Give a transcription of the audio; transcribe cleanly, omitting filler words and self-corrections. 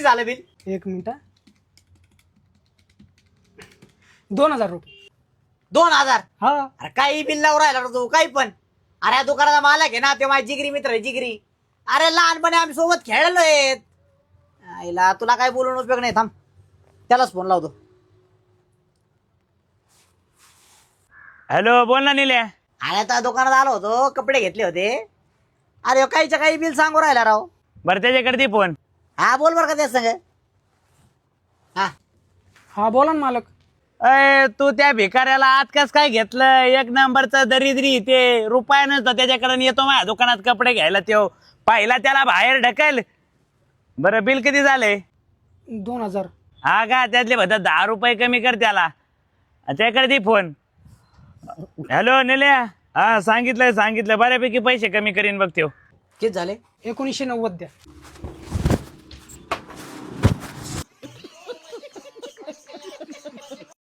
किती झालं bill? 1 minute. 2000 रुपये. 2000? हा. अरे काही बिल लावून राहिला रे तू काही पण. अरे या दुकानाचा मालक आहे ना, ते माझी जिगरी मित्र आहे, जिगरी. अरे लहानपणी आम्ही सोबत खेळलोय. आईला तुला काय बोलून उपयोग नाही, थांब त्यालाच फोन लावतो. हॅलो, बोल ना निल्या. अरे त्या दुकानात आलो होतो, कपडे घेतले होते. अरे काहीच्या काही बिल सांगू राहिला राव. बरं त्याच्याकडे दे फोन. हा बोल बरं का त्या संग. हा हा बोला ना मालक. अय तू त्या भिकाऱ्याला आज कस काय घेतलं? 1 नंबरचा दरिद्री ते रुपया नसतो त्याच्याकडे येतो माझ्या दुकानात कपडे घ्यायला. त्यो पाहिला त्याला बाहेर ढकल. बरं बिल किती झाले? 2000. हा का? त्यातले बघा 10 रुपये कमी कर त्याला. त्याकडे दे फोन. हॅलो निल्या. हा सांगितलंय बऱ्यापैकी पैसे कमी करीन बघ त्यो. किती झाले? 1990 द्या.